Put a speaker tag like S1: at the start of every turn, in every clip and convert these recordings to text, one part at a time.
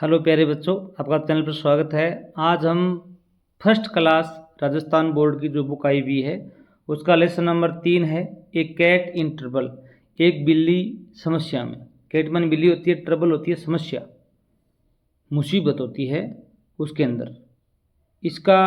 S1: Hello प्यारे बच्चों, आपका चैनल पर स्वागत है। आज हम फर्स्ट क्लास राजस्थान बोर्ड की जो बुक आई हुई है उसका लेसन नंबर 3 है, एक कैट इन ट्रबल, एक बिल्ली समस्या में। कैट मानी बिल्ली होती है, ट्रबल होती है समस्या, मुसीबत होती है उसके अंदर। इसका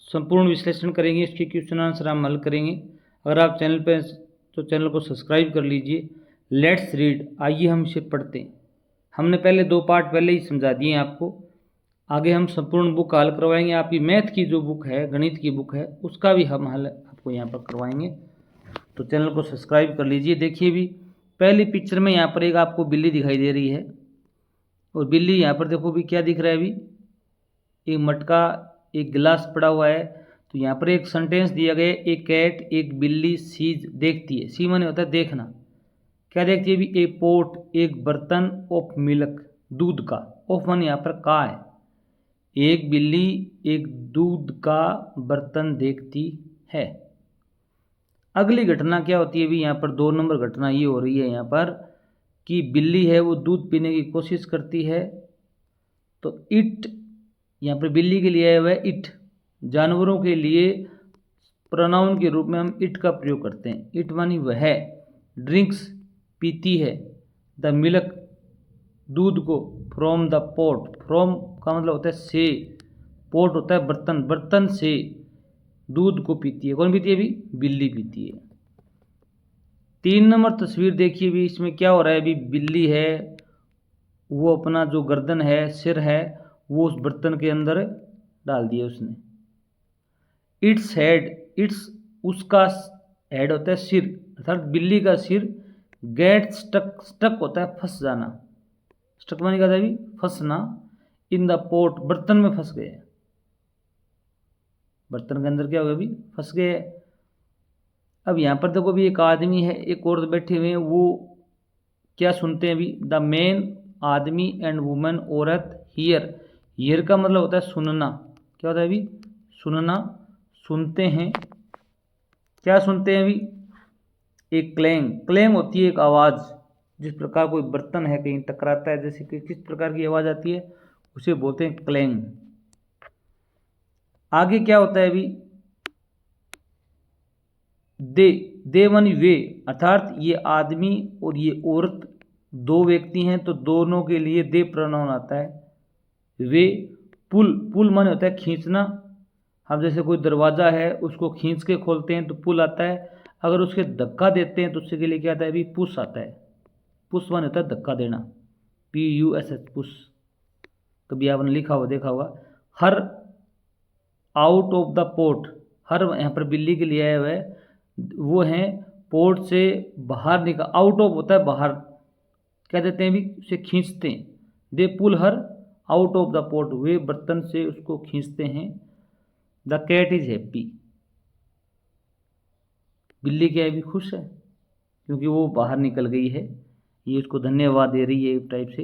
S1: संपूर्ण विश्लेषण करेंगे, इसके क्वेश्चन आंसर हम हल करेंगे। अगर आप चैनल पर तो चैनल को सब्सक्राइब कर लीजिए। लेट्स रीड, आइए हम इसे पढ़ते हैं। हमने पहले 2 पार्ट पहले ही समझा दिए हैं आपको। आगे हम संपूर्ण बुक हल करवाएंगे। आपकी मैथ की जो बुक है, गणित की बुक है, उसका भी हम हल आपको यहाँ पर करवाएंगे। तो चैनल को सब्सक्राइब कर लीजिए। देखिए भी पहली पिक्चर में यहाँ पर एक आपको बिल्ली दिखाई दे रही है, और बिल्ली यहाँ पर देखो भी क्या दिख रहा है। अभी एक मटका, एक गिलास पड़ा हुआ है। तो यहाँ पर एक सेंटेंस दिया गया है, एक कैट एक बिल्ली सीज देखती है। सी माने होता है देखना। क्या देखती है? भी ए पोट, एक बर्तन ऑफ मिल्क, दूध का। ऑफ माने यहाँ पर का है। एक बिल्ली एक दूध का बर्तन देखती है। अगली घटना क्या होती है? भी यहाँ पर 2 नंबर घटना ये हो रही है यहाँ पर कि बिल्ली है वो दूध पीने की कोशिश करती है। तो इट, यहाँ पर बिल्ली के लिए आया हुआ है इट। जानवरों के लिए प्रोनाउन के रूप में हम इट का प्रयोग करते हैं। इट मानी वह। ड्रिंक्स पीती है, द मिल्क दूध को, फ्रॉम द पोट, फ्रॉम का मतलब होता है से, पोट होता है बर्तन, बर्तन से दूध को पीती है। कौन पीती है? भी बिल्ली पीती है। 3 नंबर तस्वीर देखिए भी, इसमें क्या हो रहा है? भी बिल्ली है वो अपना जो गर्दन है, सिर है, वो उस बर्तन के अंदर डाल दिया उसने। इट्स हेड, इट्स उसका हेड होता है सिर, अर्थात बिल्ली का सिर। गेट स्टक, स्टक होता है फंस जाना, स्टक माने का था भी फंसना। इन द पोट, बर्तन में फंस गए, बर्तन के अंदर क्या हो गया? भी फंस गए। अब यहाँ पर देखो भी एक आदमी है, एक औरत बैठे हुए हैं, वो क्या सुनते हैं? भी द मेन, आदमी, एंड वुमन, औरत, हियर, हियर का मतलब होता है सुनना। क्या होता है? भी सुनना, सुनते हैं। क्या सुनते हैं? भी एक क्लैंग, क्लैंग होती है एक आवाज़। जिस प्रकार कोई बर्तन है कहीं टकराता है, जैसे कि किस प्रकार की आवाज़ आती है, उसे बोलते हैं क्लैंग। आगे क्या होता है? भी दे, दे मानी वे, अर्थात ये आदमी और ये औरत 2 व्यक्ति हैं, तो दोनों के लिए दे प्रोनाउन आता है। वे पुल, पुल माने होता है खींचना। हम जैसे कोई दरवाज़ा है उसको खींच के खोलते हैं तो पुल आता है। अगर उसके धक्का देते हैं तो उसके लिए क्या आता है? भी पुश आता है। पुश माने होता है धक्का देना, PUSH, पुश। कभी आपने लिखा हुआ देखा होगा। हर out of the pot, her यहाँ पर बिल्ली के लिए आया हुआ है, वो हैं पोर्ट से बाहर निकल। आउट ऑफ होता है बाहर, क्या देते हैं? भी उसे खींचते हैं। They pull her out of the pot, वे बर्तन से उसको खींचते हैं। द कैट इज हैप्पी, बिल्ली क्या है? भी खुश है क्योंकि वो बाहर निकल गई है। ये उसको धन्यवाद दे रही है एक टाइप से।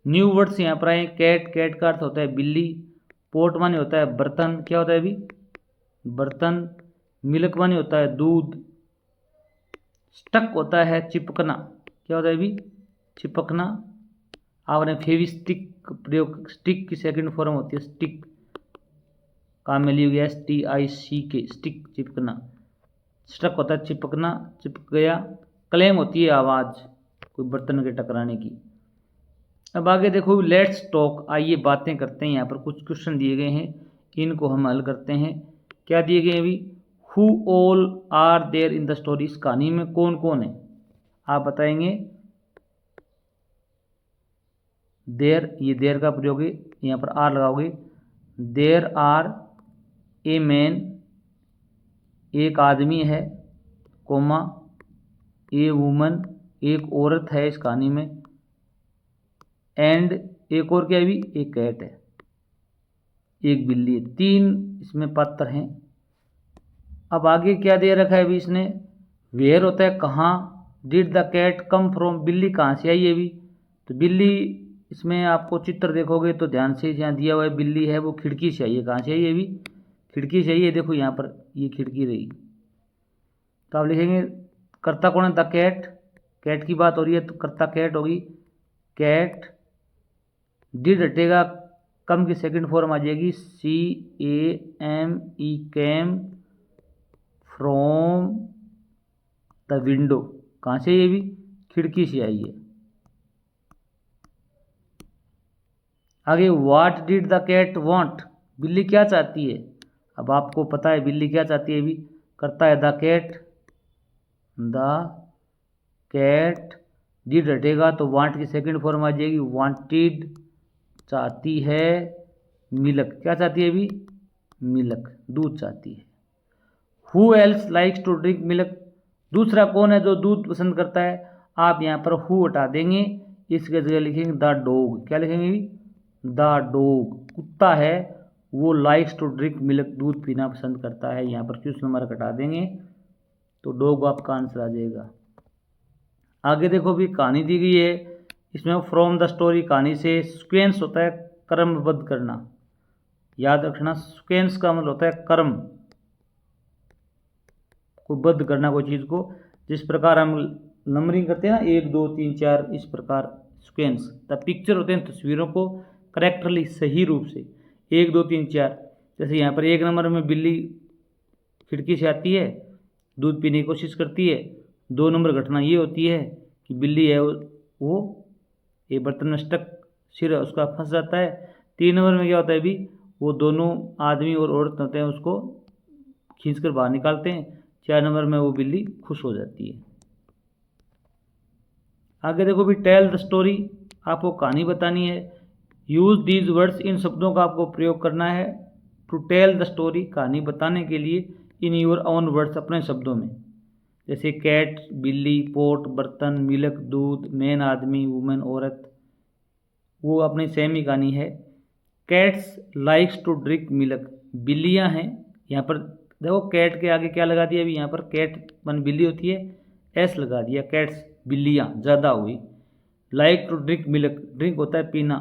S1: न्यू वर्ड्स यहाँ पर आए। कैट, कैट का अर्थ होता है बिल्ली। पोर्ट माने होता है बर्तन, क्या होता है? भी बर्तन। मिल्क माने होता है दूध। स्टक होता है चिपकना, क्या होता है? भी चिपकना। आपने फेविस्टिक प्रयोग, स्टिक की सेकंड फॉर्म होती है स्टिक, काम में ली गया STICK, स्टिक, चिपकना। स्टक होता है चिपकना, चिपक गया। क्लेम होती है आवाज़ कोई बर्तन के टकराने की। अब आगे देखो, लेट्स टॉक, आइए बातें करते हैं। यहाँ पर कुछ क्वेश्चन दिए गए हैं, इनको हम हल करते हैं। क्या दिए गए हैं? अभी who all are there in the story, इस कहानी में कौन कौन है? आप बताएंगे। देयर, ये देयर का प्रयोग है, यहाँ पर आर लगाओगे। देयर आर ए मैन, एक आदमी है, कोमा, ए वुमन, एक औरत है इस कहानी में, एंड एक और क्या है? भी एक कैट है, एक बिल्ली है। 3 इसमें पात्र हैं। अब आगे क्या दे रखा है? भी इसने वेयर होता है कहाँ, did the cat come from, बिल्ली कहाँ से आई है? भी तो बिल्ली, इसमें आपको चित्र देखोगे तो ध्यान से जहाँ दिया हुआ है बिल्ली है वो खिड़की से आई है। कहाँ से आई है? भी खिड़की से आई है। देखो यहाँ पर ये खिड़की रही, तो आप लिखेंगे कर्ता कौन है? द कैट, कैट की बात हो रही है तो कर्ता कैट होगी। कैट डिड हटेगा, कम की सेकंड फॉर्म आ जाएगी CAME, came, from the window. कहाँ से? ये भी खिड़की से आई है। आगे what did the cat want, बिल्ली क्या चाहती है? अब आपको पता है बिल्ली क्या चाहती है, भी करता है द कैट डिड हटेगा तो वांट की सेकंड फॉर्म आ जाएगी वांटेड, चाहती है मिल्क, क्या चाहती है भी? मिल्क, दूध चाहती है। Who else likes to drink milk, दूसरा कौन है जो दूध पसंद करता है? आप यहाँ पर हु हटा देंगे, इसके जगह लिखेंगे द डॉग, क्या लिखेंगे भी? द डॉग, कुत्ता है वो लाइक्स टू ड्रिंक मिल्क, दूध पीना पसंद करता है। यहाँ पर क्वेश्चन नंबर हटा देंगे तो डॉग आपका आंसर आ जाएगा। आगे देखो भी कहानी दी गई है, इसमें फ्रॉम द स्टोरी, कहानी से सीक्वेंस होता है क्रमबद्ध करना, याद रखना। सीक्वेंस का मतलब होता है क्रम को बद्ध करना कोई चीज़ को, जिस प्रकार हम नंबरिंग करते हैं ना 1 2 3 4, इस प्रकार सीक्वेंस। द पिक्चर होते हैं तस्वीरों को करेक्टली, सही रूप से 1 2 3 4। जैसे यहाँ पर 1 नंबर में बिल्ली खिड़की से आती है, दूध पीने की कोशिश करती है। 2 नंबर घटना ये होती है कि बिल्ली है वो एक बर्तन में स्टक, सिर उसका फंस जाता है। 3 नंबर में क्या होता है भी, वो दोनों आदमी और औरत होते हैं उसको खींचकर बाहर निकालते हैं। 4 नंबर में वो बिल्ली खुश हो जाती है। आगे देखो भी टेल द स्टोरी, आपको कहानी बतानी है। यूज दीज वर्ड्स, इन शब्दों का आपको प्रयोग करना है टू टेल द स्टोरी, कहानी बताने के लिए, इन योर ओन वर्ड्स, अपने शब्दों में। जैसे कैट बिल्ली, पोट बर्तन, मिल्क दूध, मैन आदमी, वुमेन औरत, वो अपनी सेम ही कहानी है। Cats likes to drink milk, बिल्लियाँ हैं। यहाँ पर देखो कैट के आगे क्या लगा दिया अभी, यहाँ पर कैट मन बिल्ली होती है, एस लगा दिया, कैट्स बिल्लियाँ ज़्यादा हुई। Like to drink milk, drink होता है पीना,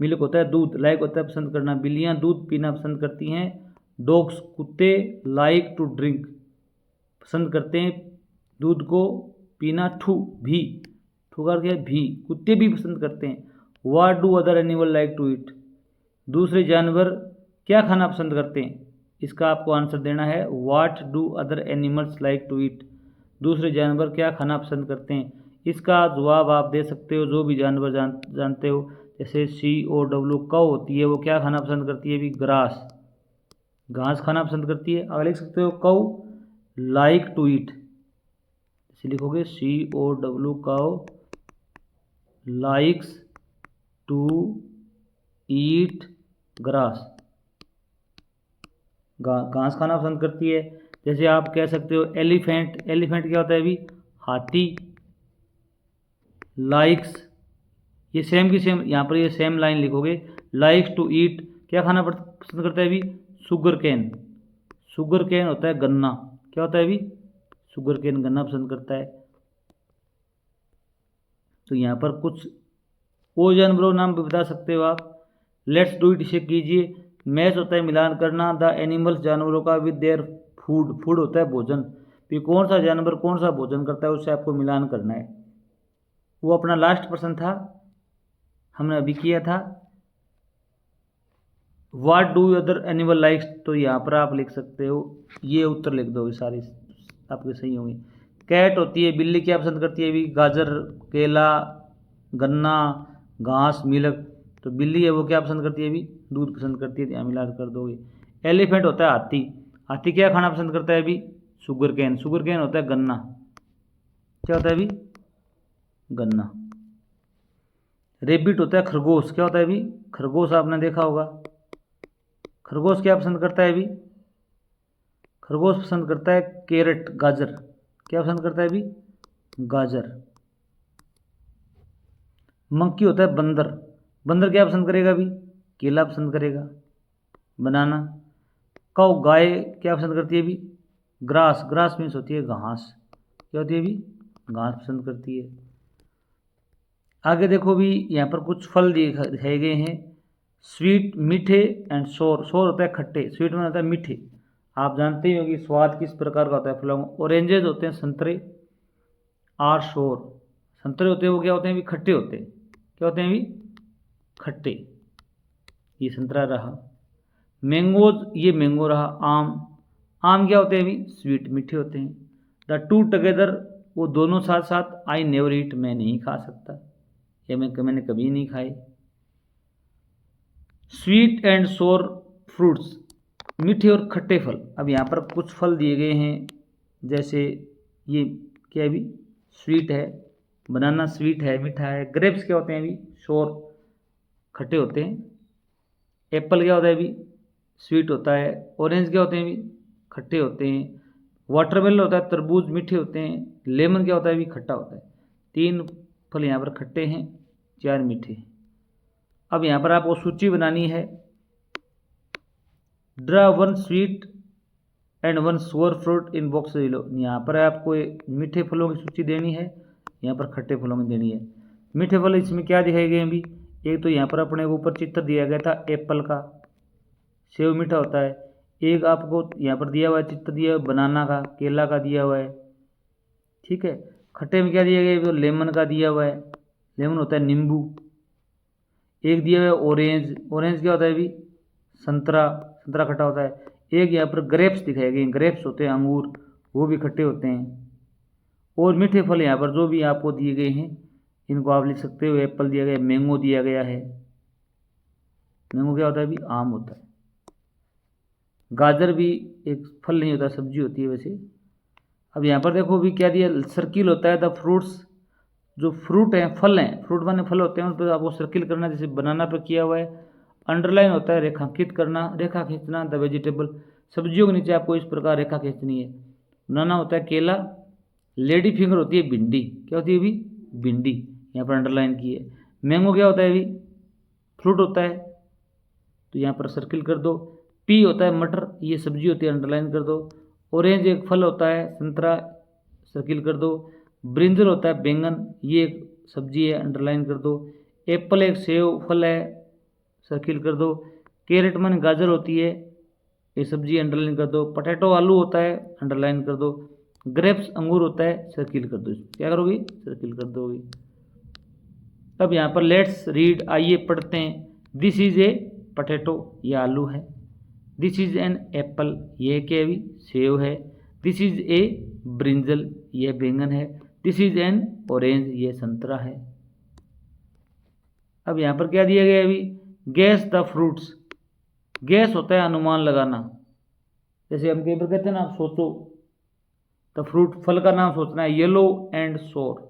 S1: मिल्क होता है दूध, लाइक होता है पसंद करना, बिल्लियाँ दूध पीना पसंद करती हैं। डॉग्स कुत्ते लाइक टू ड्रिंक, पसंद करते हैं दूध को पीना। ठू भी, ठू का क्या? भी, कुत्ते भी पसंद करते हैं। What do other animal like to eat, दूसरे जानवर क्या खाना पसंद करते हैं? इसका आपको आंसर देना है what do other animals like to eat, दूसरे जानवर क्या खाना पसंद करते हैं। इसका जवाब आप दे सकते हो जो भी जानवर जानते हो। जैसे COW कौ होती है, वो क्या खाना पसंद करती है भी? ग्रास, घास खाना पसंद करती है। अगर लिख सकते हो कौ लाइक टू ईट, इसे लिखोगे COW कौ लाइक्स टू ईट ग्रास, घास खाना पसंद करती है। जैसे आप कह सकते हो एलिफेंट, एलिफेंट क्या होता है भी? हाथी। लाइक्स, ये सेम की सेम, यहाँ पर ये सेम लाइन लिखोगे। लाइक्स टू ईट, क्या खाना पसंद करता है भी? शुगर कैन, शुगर कैन होता है गन्ना, क्या होता है भी? शुगर कैन, गन्ना पसंद करता है। तो यहाँ पर कुछ वो जानवरों नाम भी बता सकते हो आप। लेट्स डू इट, इसे कीजिए। मैच होता है मिलान करना। द एनिमल्स, जानवरों का, विद देयर फूड, फूड होता है भोजन। फिर कौन सा जानवर कौन सा भोजन करता है उससे आपको मिलान करना है। वो अपना लास्ट प्रश्न था, हमने अभी किया था। What do other animal likes, तो यहाँ पर आप लिख सकते हो, ये उत्तर लिख दोगे, सारे आपके सही होंगे। कैट होती है, बिल्ली क्या पसंद करती है भी? गाजर, केला, गन्ना, घास, मिल्क। तो बिल्ली है वो क्या पसंद करती है भी? दूध पसंद करती है, यहाँ मिला कर दोगे। एलिफेंट होता है हाथी, हाथी क्या खाना पसंद करता है भी? शुगर कैन, शुगर कैन होता है गन्ना, क्या होता है भी? गन्ना। रेबिट होता है खरगोश, क्या होता है भी? खरगोश, आपने देखा होगा। खरगोश क्या पसंद करता है भी? खरगोश पसंद करता है कैरेट, गाजर, क्या पसंद करता है भी? गाजर। मंकी होता है बंदर, बंदर क्या पसंद करेगा भी? केला पसंद करेगा, बनाना। कौ, गाय क्या पसंद करती है भी? ग्रास, ग्रास मीन्स होती है घास, क्या होती है भी? घास पसंद करती है। आगे देखो भी, यहाँ पर कुछ फल दिखाए गए हैं। स्वीट, मीठे, एंड शोर, शोर होता है खट्टे, स्वीट में होता है मीठे। आप जानते ही हो कि स्वाद किस प्रकार का होता है फलों में। ऑरेंजेज होते हैं संतरे, आर शोर, संतरे होते हैं वो क्या होते हैं भी? खट्टे होते हैं, क्या होते हैं भी? खट्टे। ये संतरा रहा। मैंगोज, ये मैंगो रहा। आम, आम क्या होते हैं अभी? स्वीट, मीठे होते हैं। द टू टुगेदर, वो दोनों साथ साथ। आई नेवर ईट, मैं नहीं खा सकता, या मैंने कभी नहीं खाए। स्वीट एंड सोर फ्रूट्स, मीठे और खट्टे फल। अब यहाँ पर कुछ फल दिए गए हैं, जैसे ये क्या है अभी? स्वीट है, बनाना स्वीट है, मीठा है। ग्रेप्स क्या होते हैं अभी? सोर, खट्टे होते हैं। एप्पल क्या होता है अभी? स्वीट होता है। ऑरेंज क्या होते हैं अभी? खट्टे होते हैं। वाटरमेलन होता है, तरबूज, मीठे होते हैं। लेमन क्या होता है अभी? खट्टा होता है। 3 फल यहाँ पर खट्टे हैं, 4 मीठे हैं। अब यहाँ पर आपको सूची बनानी है। ड्रा 1 स्वीट एंड 1 सोर फ्रूट इन बॉक्स बिलो। यहाँ पर आपको मीठे फलों की सूची देनी है, यहाँ पर खट्टे फलों की देनी है। मीठे फल इसमें क्या दिखाए गए अभी? एक तो यहाँ पर अपने ऊपर चित्र दिया गया था एप्पल का, सेव मीठा होता है। एक आपको यहाँ पर दिया हुआ है, चित्र दिया हुआ है बनाना का, केला का दिया हुआ है, ठीक है। खट्टे में क्या दिया गया है? तो लेमन का दिया हुआ है, लेमन होता है नींबू। एक दिया हुआ है ऑरेंज, ऑरेंज क्या होता है अभी? संतरा, संतरा खट्टा होता है। एक यहाँ पर ग्रेप्स दिखाए गए, ग्रेप्स होते हैं अंगूर, वो भी खट्टे होते हैं। और मीठे फल यहाँ पर जो भी आपको दिए गए हैं इनको आप लिख सकते हो। एप्पल दिया गया है, मैंगो दिया गया है। मैंगो क्या होता है अभी? आम होता है। गाजर भी एक फल नहीं होता, सब्जी होती है वैसे। अब यहाँ पर देखो भी क्या दिया? सर्किल होता है। द फ्रूट्स, जो फ्रूट हैं, फल हैं, फ्रूट माने फल होते हैं, उन पर आपको सर्किल करना, जैसे बनाना पर किया हुआ है। अंडरलाइन होता है रेखांकित करना, रेखा खींचना। द वेजिटेबल, सब्जियों के नीचे आपको इस प्रकार रेखा खींचनी है। बनाना होता है केला। लेडी फिंगर होती है भिंडी, क्या होती है अभी? भिंडी, यहाँ पर अंडरलाइन की है। मैंगो क्या होता है अभी? फ्रूट होता है, तो यहाँ पर सर्किल कर दो। पी होता है मटर, ये सब्जी होती है, अंडरलाइन कर दो। ऑरेंज एक फल होता है, संतरा, सर्किल कर दो। ब्रिंजल होता है बैंगन, ये एक सब्जी है, अंडरलाइन कर दो। एप्पल एक सेव फल है, सर्किल कर दो। कैरेट मन गाजर होती है, ये सब्जी, अंडरलाइन कर दो। पोटैटो आलू होता है, अंडरलाइन कर दो। ग्रेप्स अंगूर होता है, सर्किल कर दो। क्या करोगी? सर्किल कर दोगी। अब यहाँ पर लेट्स रीड, आइए पढ़ते हैं। दिस इज ए पोटैटो, ये आलू है। दिस इज एन एप्पल, ये क्या भी? सेव है। दिस इज ए ब्रिंजल, ये बैंगन है। दिस इज एन ऑरेंज, ये संतरा है। अब यहाँ पर क्या दिया गया अभी? गैस द फ्रूट्स, गैस होता है अनुमान लगाना। जैसे हम कई बार कहते हैं ना, सोचो। द फ्रूट, फल का नाम सोचना है। येलो एंड सोर,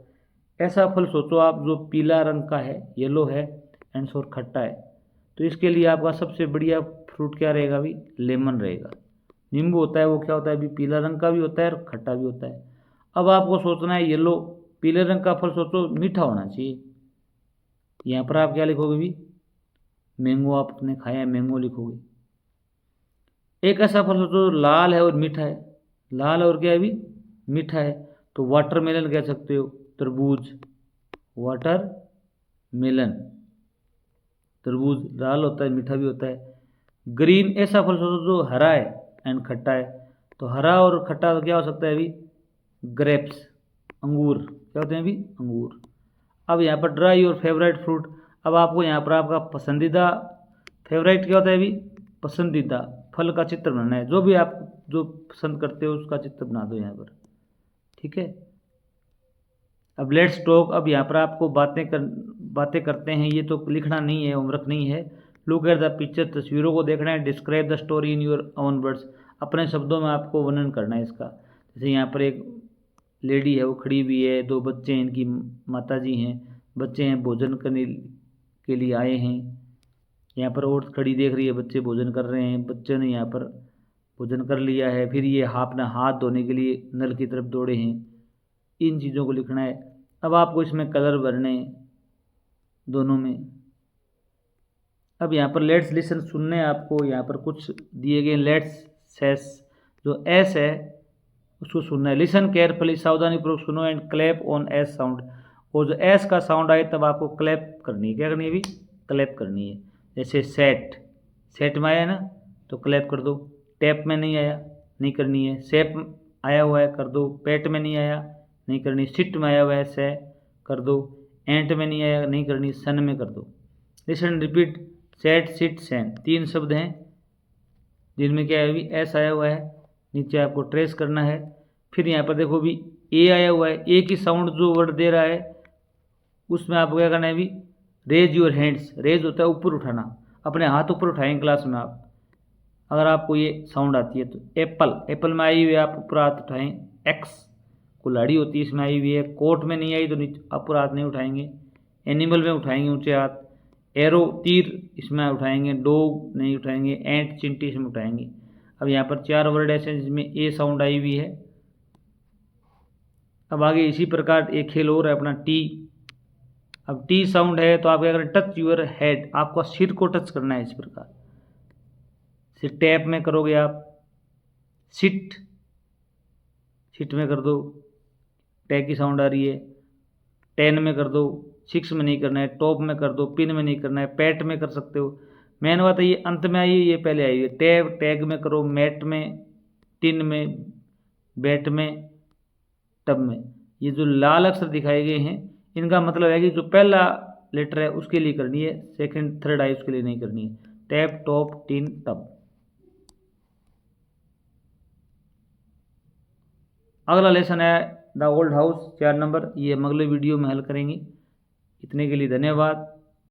S1: ऐसा फल सोचो आप जो पीला रंग का है, येलो है, एंड सोर खट्टा है। तो इसके लिए आपका सबसे बढ़िया फ्रूट क्या रहेगा अभी? लेमन रहेगा। नींबू होता है, वो क्या होता है अभी? पीला रंग का भी होता है और खट्टा भी होता है। अब आपको सोचना है येलो, पीले रंग का फल सोचो, मीठा होना चाहिए। यहाँ पर आप क्या लिखोगे भी? मैंगो, आपने खाया है, मैंगो लिखोगे। एक ऐसा फल सोचो लाल है और मीठा है, लाल और क्या है भी? मीठा है, तो वाटरमेलन कह सकते हो, तरबूज, वाटर मेलन। तरबूज लाल होता है, मीठा भी होता है। ग्रीन, ऐसा फल सोचो जो हरा है एंड खट्टा है, तो हरा और खट्टा क्या हो सकता है अभी? ग्रेप्स, अंगूर, क्या होते हैं अभी? अंगूर। अब यहाँ पर ड्रा योर फेवरेट फ्रूट। अब आपको यहाँ पर आपका पसंदीदा, फेवरेट क्या होता है अभी? पसंदीदा फल का चित्र बनाना है। जो भी आप जो पसंद करते हो उसका चित्र बना दो यहाँ पर, ठीक है। अब लेट्स टॉक, अब यहाँ पर आपको बातें करते हैं। ये तो लिखना नहीं है, होमवर्क नहीं है। लुक एट द पिक्चर, तस्वीरों को देखना है। Describe the story in your own words, अपने शब्दों में आपको वर्णन करना है इसका। जैसे यहाँ पर एक लेडी है, वो खड़ी हुई है, 2 बच्चे हैं, इनकी माता जी हैं, बच्चे हैं भोजन करने के लिए आए हैं। यहाँ पर औरत खड़ी देख रही है, बच्चे भोजन कर रहे हैं, बच्चों ने यहाँ पर भोजन कर लिया है। फिर ये अपना हाथ धोने के लिए नल की तरफ दौड़े हैं। इन चीज़ों को लिखना है। अब आपको इसमें कलर भरने दोनों में। अब यहाँ पर लेट्स लिसन सुनने, आपको यहाँ पर कुछ दिए गए। लेट्स सेस, जो एस है उसको सुनना है। लिसन केयरफुली, सावधानी पूर्वक सुनो, and clap on S sound, और जो एस का साउंड आए तब आपको क्लैप करनी है। क्या करनी है अभी? क्लैप करनी है। जैसे सेट, सेट में आया ना तो क्लैप कर दो। टैप में नहीं आया, नहीं करनी है। सेप आया हुआ है, कर दो। पेट में नहीं आया, नहीं करनी। सिट में आया हुआ है, से कर दो। एंट में नहीं आया, नहीं करनी। सन में कर दो। लिसन रिपीट, सेट, सिट, सैन 3 शब्द हैं जिनमें क्या है अभी एस आया हुआ है। नीचे आपको ट्रेस करना है। फिर यहाँ पर देखो भी ए आया हुआ है। ए की साउंड जो वर्ड दे रहा है उसमें आपको क्या करना है अभी, रेज योर हैंड्स। रेज होता है ऊपर उठाना, अपने हाथ ऊपर उठाएंगे क्लास में आप, अगर आपको ये साउंड आती है तो। एप्पल, एप्पल में आई हुई है आप ऊपर हाथ उठाएं। एक्स कुल्हाड़ी होती है इसमें आई हुई है। कोट में नहीं आई तो नीचे ऊपर हाथ नहीं उठाएंगे। एनिमल में उठाएंगे ऊंचे हाथ। एरो तीर इसमें उठाएंगे। डॉग नहीं उठाएंगे। एंट चिंटी इसमें उठाएंगे। अब यहाँ पर 4 वर्ड ऐसे हैं जिसमें ए साउंड आई हुई है। अब आगे इसी प्रकार एक खेल और है अपना टी। अब टी साउंड है तो आप क्या करें, टच यूर हेड, आपको सिर को टच करना है इस प्रकार। सिर टैप में करोगे आप। सिट, सिट में कर दो, टै की साउंड आ रही है। 10 में कर दो, 6 में नहीं करना है। टॉप में कर दो, पिन में नहीं करना है। पैट में कर सकते हो। मेन बात है ये अंत में आई है, ये पहले आई है। टैब, टैग में करो। मैट में, टिन में, बैट में, टब में। ये जो लाल अक्षर दिखाए गए हैं इनका मतलब है कि जो पहला लेटर है उसके लिए करनी है, सेकंड थर्ड आई उसके लिए नहीं करनी है। Tab, top, tin, tub. अगला लेसन है द ओल्ड हाउस 4 नंबर। ये हम अगले वीडियो में हल करेंगे। इतने के लिए धन्यवाद।